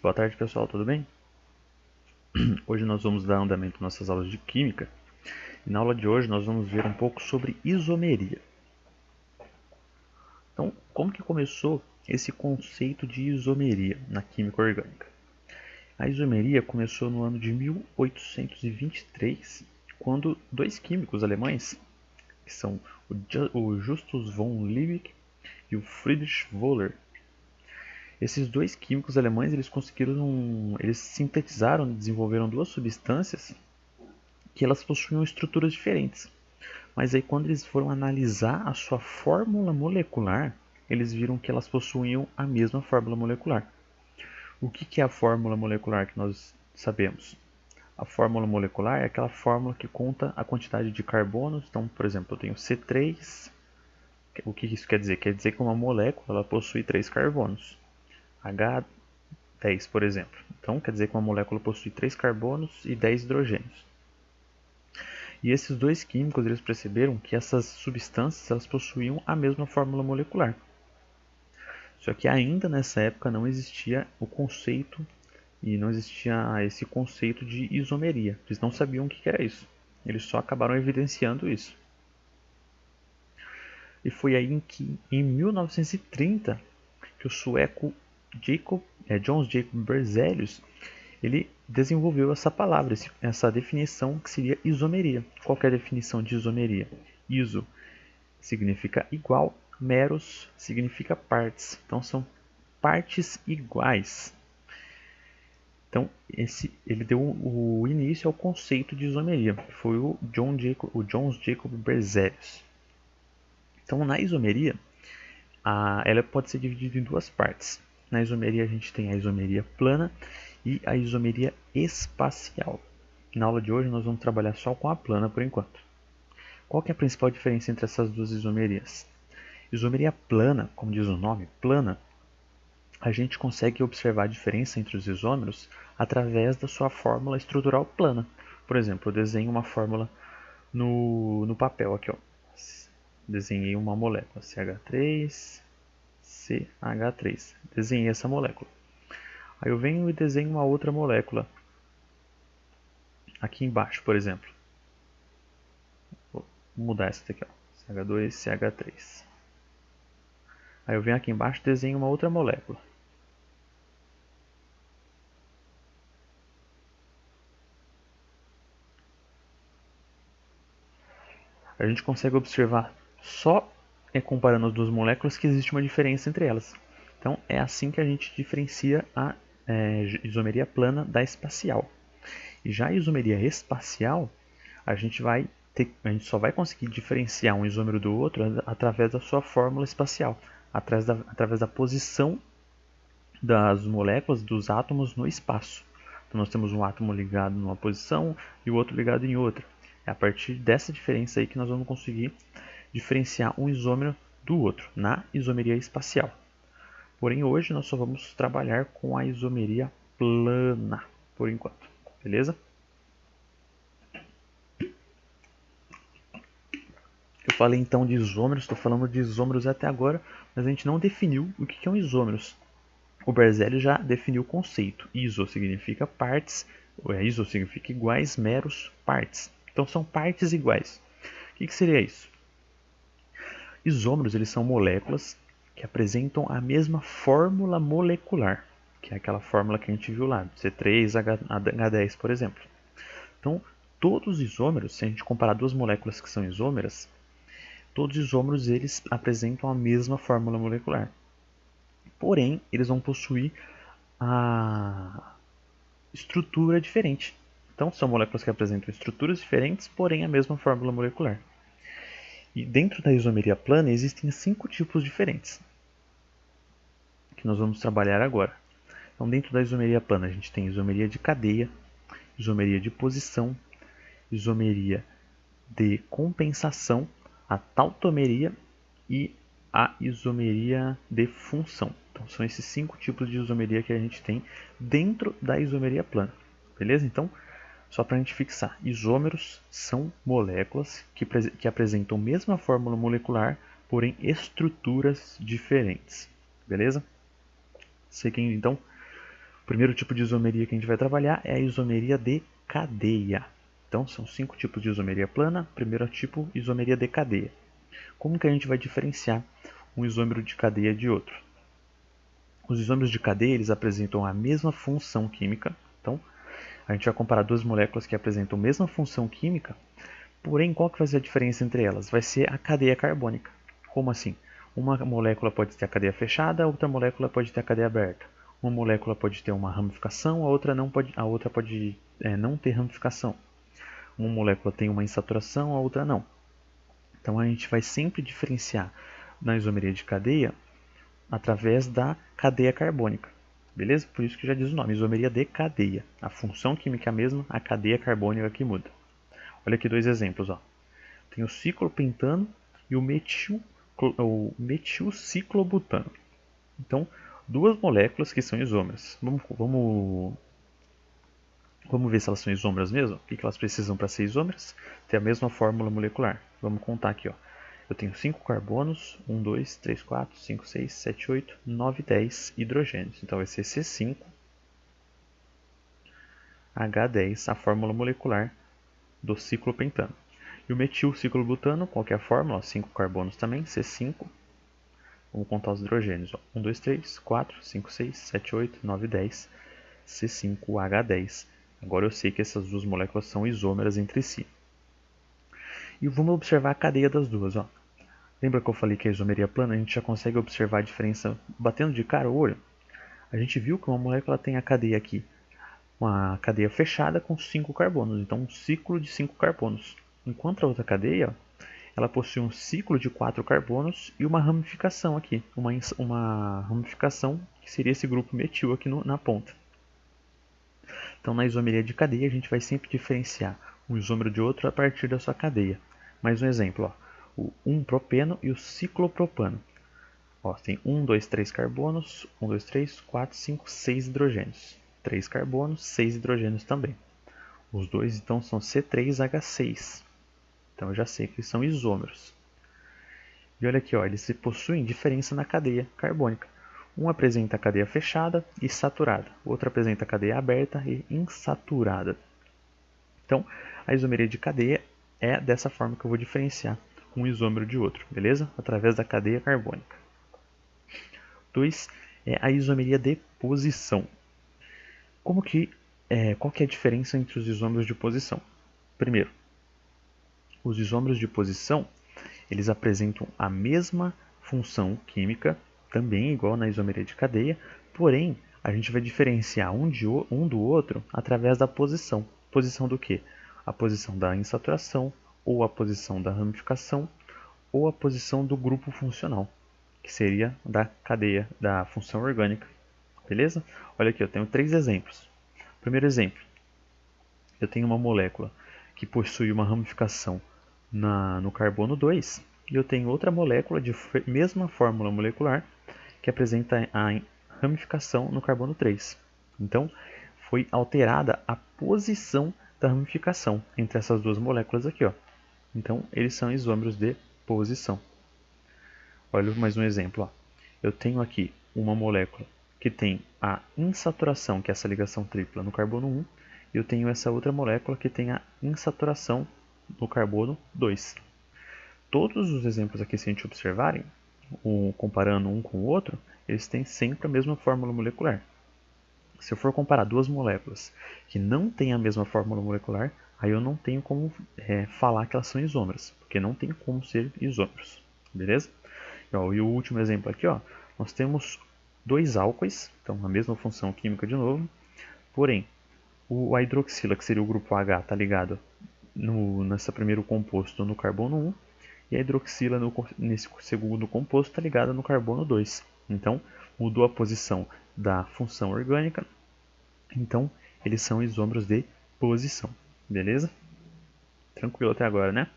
Boa tarde, pessoal, tudo bem? Hoje nós vamos dar andamento às nossas aulas de Química. E na aula de hoje nós vamos ver um pouco sobre isomeria. Então, como que começou esse conceito de isomeria na química orgânica? A isomeria começou no ano de 1823, quando dois químicos alemães, que são o Justus von Liebig e o Friedrich Wöhler, esses dois químicos alemães eles sintetizaram e desenvolveram duas substâncias que elas possuíam estruturas diferentes. Mas aí quando eles foram analisar a sua fórmula molecular, eles viram que elas possuíam a mesma fórmula molecular. O que é a fórmula molecular que nós sabemos? A fórmula molecular é aquela fórmula que conta a quantidade de carbonos. Então, por exemplo, eu tenho C3. O que isso quer dizer? Quer dizer que uma molécula ela possui 3 carbonos. H10, por exemplo. Então, quer dizer que uma molécula possui 3 carbonos e 10 hidrogênios. E esses dois químicos eles perceberam que essas substâncias elas possuíam a mesma fórmula molecular. Só que ainda nessa época não existia o conceito e não existia esse conceito de isomeria. Eles não sabiam o que era isso. Eles só acabaram evidenciando isso. E foi aí em 1930 que o sueco Jöns Jacob Berzelius ele desenvolveu essa palavra, essa definição que seria isomeria. Qual é a definição de isomeria? Iso significa igual, meros significa partes. Então são partes iguais. Então ele deu o início ao conceito de isomeria. Foi o Jöns Jacob Berzelius. Então na isomeria, ela pode ser dividida em duas partes. Na isomeria a gente tem a isomeria plana e a isomeria espacial. Na aula de hoje nós vamos trabalhar só com a plana por enquanto. Qual que é a principal diferença entre essas duas isomerias? Isomeria plana, como diz o nome, plana, a gente consegue observar a diferença entre os isômeros através da sua fórmula estrutural plana. Por exemplo, eu desenho uma fórmula no papel aqui, ó. Desenhei uma molécula CH3, CH3. Desenhei essa molécula. Aí eu venho e desenho uma outra molécula aqui embaixo, por exemplo. Vou mudar essa daqui, ó. CH2, CH3. Aí eu venho aqui embaixo e desenho uma outra molécula. A gente consegue observar só comparando as duas moléculas que existe uma diferença entre elas. Então é assim que a gente diferencia a isomeria plana da espacial. E já a isomeria espacial, a gente só vai conseguir diferenciar um isômero do outro através da sua fórmula espacial, através da posição das moléculas, dos átomos no espaço. Então nós temos um átomo ligado numa posição e o outro ligado em outra. É a partir dessa diferença aí que nós vamos conseguir diferenciar um isômero do outro, na isomeria espacial. Porém, hoje nós só vamos trabalhar com a isomeria plana, por enquanto. Beleza? Eu falei então de isômeros, estou falando de isômeros até agora, mas a gente não definiu o que são isômeros. O Berzelius já definiu o conceito. Iso significa partes, iso significa iguais, meros, partes. Então são partes iguais. O que seria isso? Isômeros eles são moléculas que apresentam a mesma fórmula molecular, que é aquela fórmula que a gente viu lá, C3H10, por exemplo. Então, todos os isômeros, se a gente comparar duas moléculas que são isômeras, todos os isômeros eles apresentam a mesma fórmula molecular. Porém, eles vão possuir a estrutura diferente. Então, são moléculas que apresentam estruturas diferentes, porém a mesma fórmula molecular. E dentro da isomeria plana existem 5 tipos diferentes, que nós vamos trabalhar agora. Então, dentro da isomeria plana, a gente tem isomeria de cadeia, isomeria de posição, isomeria de compensação, a tautomeria e a isomeria de função. Então, são esses 5 tipos de isomeria que a gente tem dentro da isomeria plana. Beleza? Então, só para a gente fixar, isômeros são moléculas que apresentam a mesma fórmula molecular, porém estruturas diferentes. Beleza? Seguindo então, O primeiro tipo de isomeria que a gente vai trabalhar é a isomeria de cadeia. Então, são 5 tipos de isomeria plana. Primeiro tipo, isomeria de cadeia. Como que a gente vai diferenciar um isômero de cadeia de outro? Os isômeros de cadeia eles apresentam a mesma função química. Então, a gente vai comparar duas moléculas que apresentam a mesma função química, porém, qual que vai ser a diferença entre elas? Vai ser a cadeia carbônica. Como assim? Uma molécula pode ter a cadeia fechada, a outra molécula pode ter a cadeia aberta. Uma molécula pode ter uma ramificação, a outra pode não ter ramificação. Uma molécula tem uma insaturação, a outra não. Então a gente vai sempre diferenciar na isomeria de cadeia através da cadeia carbônica. Beleza? Por isso que já diz o nome, isomeria de cadeia. A função química é a mesma, a cadeia carbônica que muda. Olha aqui dois exemplos. Ó. Tem o ciclopentano e o metilciclobutano. Então, duas moléculas que são isômeras. Vamos ver se elas são isômeras mesmo. O que elas precisam para ser isômeras? Ter a mesma fórmula molecular. Vamos contar aqui. Ó. Eu tenho 5 carbonos, 1, 2, 3, 4, 5, 6, 7, 8, 9, 10 hidrogênios. Então vai ser C5H10, a fórmula molecular do ciclopentano. E o metilciclobutano, qual que é a fórmula? 5 carbonos também, C5. Vamos contar os hidrogênios. Ó. 1, 2, 3, 4, 5, 6, 7, 8, 9, 10, C5H10. Agora eu sei que essas duas moléculas são isômeras entre si. E vamos observar a cadeia das duas. Ó. Lembra que eu falei que a isomeria plana a gente já consegue observar a diferença batendo de cara o olho? A gente viu que uma molécula tem a cadeia aqui, uma cadeia fechada com 5 carbonos, então um ciclo de 5 carbonos. Enquanto a outra cadeia, ela possui um ciclo de 4 carbonos e uma ramificação aqui, uma ramificação que seria esse grupo metil aqui na ponta. Então na isomeria de cadeia a gente vai sempre diferenciar um isômero de outro a partir da sua cadeia. Mais um exemplo, ó. O 1-propeno e o ciclopropano. Ó, tem 1, 2, 3 carbonos, 1, 2, 3, 4, 5, 6 hidrogênios. 3 carbonos, 6 hidrogênios também. Os dois então são C3H6. Então eu já sei que eles são isômeros. E olha aqui, ó, eles possuem diferença na cadeia carbônica. Um apresenta a cadeia fechada e saturada, o outro apresenta a cadeia aberta e insaturada. Então, a isomeria de cadeia é dessa forma que eu vou diferenciar um isômero de outro, beleza? Através da cadeia carbônica. 2 é a isomeria de posição. Qual que é a diferença entre os isômeros de posição? Primeiro, os isômeros de posição eles apresentam a mesma função química, também igual na isomeria de cadeia, porém a gente vai diferenciar um do outro através da posição. Posição do quê? A posição da insaturação, ou a posição da ramificação, ou a posição do grupo funcional, que seria da cadeia da função orgânica. Beleza? Olha aqui, eu tenho 3 exemplos. Primeiro exemplo, eu tenho uma molécula que possui uma ramificação no carbono 2 e eu tenho outra molécula de mesma fórmula molecular que apresenta a ramificação no carbono 3. Então, foi alterada a posição da ramificação entre essas duas moléculas aqui. Ó. Então, eles são isômeros de posição. Olha mais um exemplo. Ó. Eu tenho aqui uma molécula que tem a insaturação, que é essa ligação tripla, no carbono 1, e eu tenho essa outra molécula que tem a insaturação no carbono 2. Todos os exemplos aqui, se a gente observarem, comparando um com o outro, eles têm sempre a mesma fórmula molecular. Se eu for comparar duas moléculas que não têm a mesma fórmula molecular, aí eu não tenho como falar que elas são isômeras, porque não tem como ser isômeros, beleza? E o último exemplo aqui, ó, nós temos dois álcoois, então a mesma função química de novo, porém a hidroxila, que seria o grupo H, está ligado nesse primeiro composto no carbono 1, e a hidroxila nesse segundo composto está ligada no carbono 2. Então, mudou a posição da função orgânica, então eles são isômeros de posição, beleza? Tranquilo até agora, né?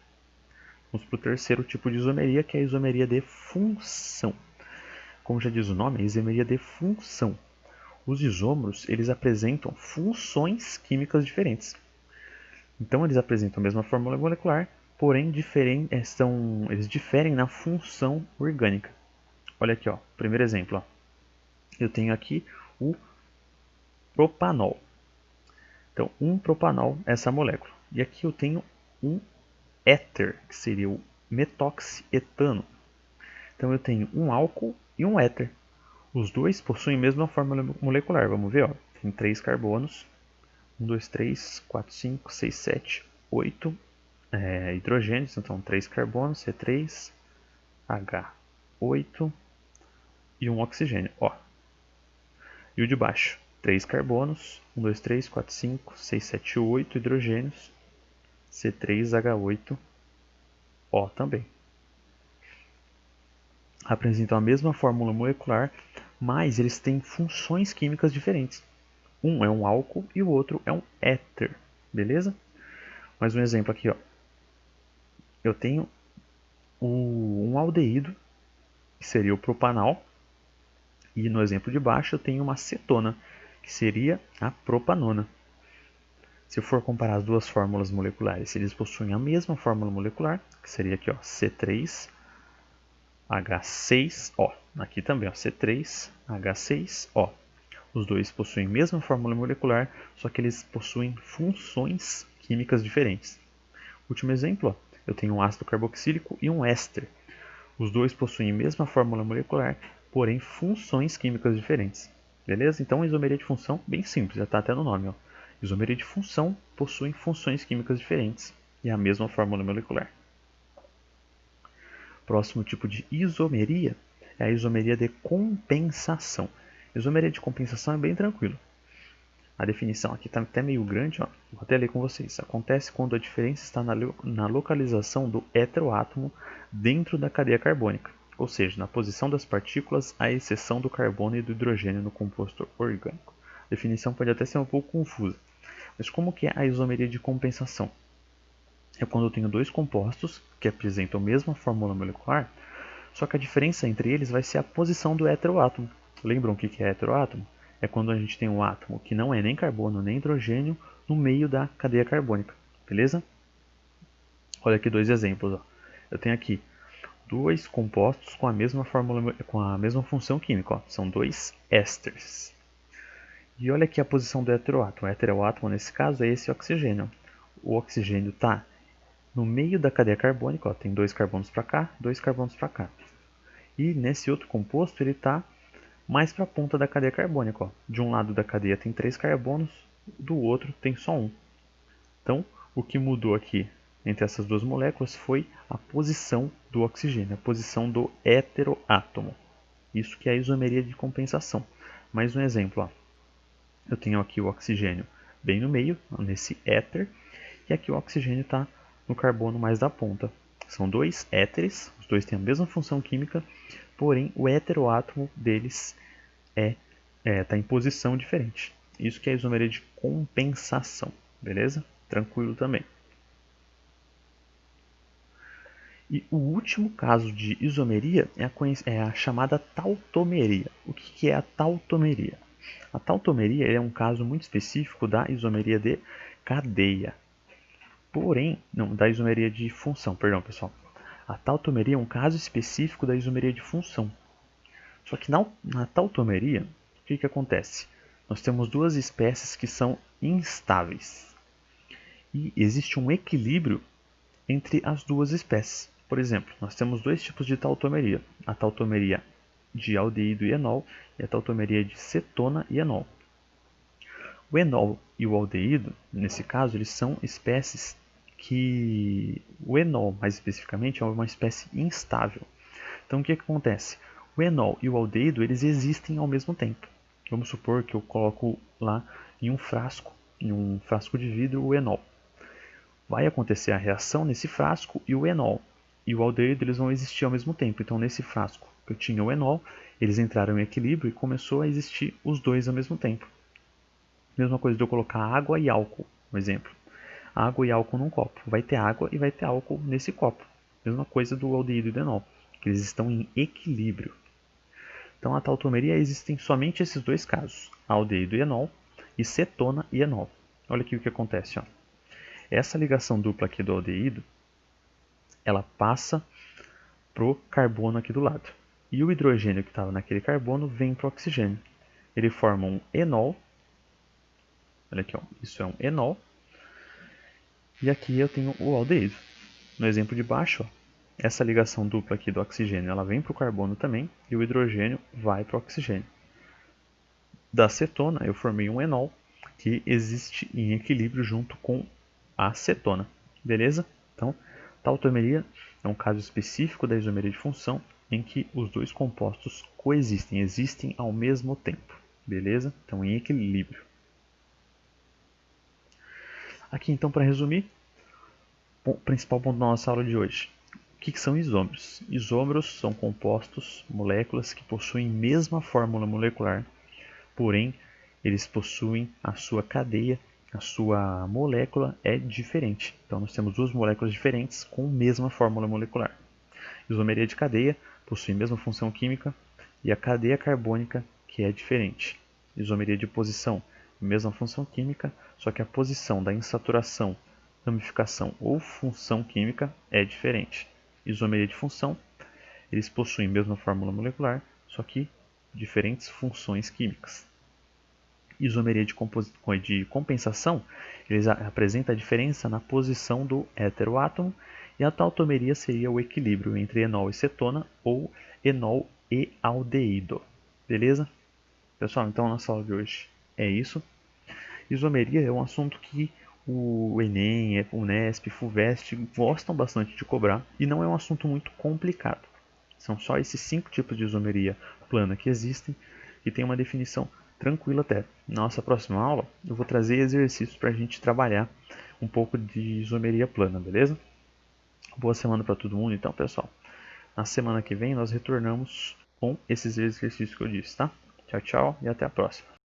Vamos para o terceiro tipo de isomeria, que é a isomeria de função. Como já diz o nome, é isomeria de função. Os isômeros eles apresentam funções químicas diferentes. Então eles apresentam a mesma fórmula molecular, porém eles diferem na função orgânica. Olha aqui, ó, primeiro exemplo. Ó. Eu tenho aqui o propanol. Então, um propanol é essa molécula. E aqui eu tenho um éter, que seria o metoxietano. Então, eu tenho um álcool e um éter. Os dois possuem a mesma fórmula molecular. Vamos ver, ó. Tem 3 carbonos. 1, 2, 3, 4, 5, 6, 7, 8 hidrogênios. Então, 3 carbonos, C3, H8 e um oxigênio. Ó. E o de baixo, 3 carbonos, 1, 2, 3, 4, 5, 6, 7, 8 hidrogênios, C3H8O também. Apresentam a mesma fórmula molecular, mas eles têm funções químicas diferentes. Um é um álcool e o outro é um éter, beleza? Mais um exemplo aqui, ó. Eu tenho um aldeído, que seria o propanal, e no exemplo de baixo eu tenho uma cetona, que seria a propanona. Se eu for comparar as duas fórmulas moleculares, eles possuem a mesma fórmula molecular, que seria aqui, ó, C3H6O. Aqui também, ó, C3H6O. Os dois possuem a mesma fórmula molecular, só que eles possuem funções químicas diferentes. Último exemplo, ó, eu tenho um ácido carboxílico e um éster. Os dois possuem a mesma fórmula molecular, porém funções químicas diferentes. Beleza? Então, isomeria de função, bem simples, já está até no nome. Ó. Isomeria de função possui funções químicas diferentes e a mesma fórmula molecular. Próximo tipo de isomeria é a isomeria de compensação. Isomeria de compensação é bem tranquilo. A definição aqui está até meio grande, ó. Vou até ler com vocês. Acontece quando a diferença está na localização do heteroátomo dentro da cadeia carbônica, ou seja, na posição das partículas, à exceção do carbono e do hidrogênio no composto orgânico. A definição pode até ser um pouco confusa, mas como que é a isomeria de compensação? É quando eu tenho dois compostos que apresentam a mesma fórmula molecular, só que a diferença entre eles vai ser a posição do heteroátomo. Lembram o que é heteroátomo? É quando a gente tem um átomo que não é nem carbono nem hidrogênio no meio da cadeia carbônica, beleza? Olha aqui dois exemplos. Ó. Eu tenho aqui dois compostos com a mesma fórmula, com a mesma função química. Ó. São dois ésteres. E olha aqui a posição do heteroátomo. O heteroátomo nesse caso é esse oxigênio. O oxigênio está no meio da cadeia carbônica. Ó. Tem dois carbonos para cá, dois carbonos para cá. E nesse outro composto ele está mais para a ponta da cadeia carbônica. Ó. De um lado da cadeia tem 3 carbonos, do outro tem só um. Então, o que mudou aqui entre essas duas moléculas foi a posição do oxigênio, a posição do heteroátomo. Isso que é a isomeria de compensação. Mais um exemplo. Ó. Eu tenho aqui o oxigênio bem no meio, nesse éter, e aqui o oxigênio está no carbono mais da ponta. São dois éteres, os dois têm a mesma função química, porém o heteroátomo deles está em posição diferente. Isso que é a isomeria de compensação, beleza? Tranquilo também. E o último caso de isomeria é a chamada tautomeria. O que é a tautomeria? A tautomeria é um caso muito específico da isomeria de cadeia. Porém, não, da isomeria de função, perdão pessoal. A tautomeria é um caso específico da isomeria de função. Só que na tautomeria, o que acontece? Nós temos duas espécies que são instáveis. E existe um equilíbrio entre as duas espécies. Por exemplo, nós temos dois tipos de tautomeria. A tautomeria de aldeído e enol e a tautomeria de cetona e enol. O enol e o aldeído, nesse caso, eles são espécies que... O enol, mais especificamente, é uma espécie instável. Então, o que acontece? O enol e o aldeído, eles existem ao mesmo tempo. Vamos supor que eu coloco lá em um frasco de vidro, o enol. Vai acontecer a reação nesse frasco e o enol e o aldeído eles vão existir ao mesmo tempo. Então, nesse frasco que eu tinha o enol, eles entraram em equilíbrio e começou a existir os dois ao mesmo tempo. Mesma coisa de eu colocar água e álcool, um exemplo. Água e álcool num copo. Vai ter água e vai ter álcool nesse copo. Mesma coisa do aldeído e do enol, que eles estão em equilíbrio. Então, a tautomeria existem somente esses dois casos, aldeído e enol e cetona e enol. Olha aqui o que acontece, ó. Essa ligação dupla aqui do aldeído, ela passa pro carbono aqui do lado. E o hidrogênio que estava naquele carbono vem para o oxigênio. Ele forma um enol Olha aqui, ó, isso é um enol. E aqui eu tenho o aldeído. No exemplo de baixo, ó, essa ligação dupla aqui do oxigênio, ela vem para o carbono também, e o hidrogênio vai para o oxigênio. Da acetona, eu formei um enol, que existe em equilíbrio junto com a acetona. Beleza? Então, tautomeria é um caso específico da isomeria de função, em que os dois compostos coexistem, existem ao mesmo tempo. Beleza? Então, em equilíbrio. Aqui, então, para resumir, o principal ponto da nossa aula de hoje. O que são isômeros? Isômeros são compostos, moléculas que possuem a mesma fórmula molecular, porém eles possuem a sua cadeia, a sua molécula é diferente. Então nós temos duas moléculas diferentes com a mesma fórmula molecular. Isomeria de cadeia possui a mesma função química e a cadeia carbônica que é diferente. Isomeria de posição, mesma função química, só que a posição da insaturação, ramificação ou função química é diferente. Isomeria de função, eles possuem a mesma fórmula molecular, só que diferentes funções químicas. Isomeria de compensação, eles apresentam a diferença na posição do heteroátomo, e a tautomeria seria o equilíbrio entre enol e cetona ou enol e aldeído. Beleza? Pessoal, então a nossa aula de hoje é isso. Isomeria é um assunto que o Enem, o Unesp, FUVEST gostam bastante de cobrar e não é um assunto muito complicado. São só esses 5 tipos de isomeria plana que existem e tem uma definição tranquila até. Na nossa próxima aula eu vou trazer exercícios para a gente trabalhar um pouco de isomeria plana, beleza? Boa semana para todo mundo então, pessoal. Na semana que vem nós retornamos com esses exercícios que eu disse, tá? Tchau, tchau e até a próxima.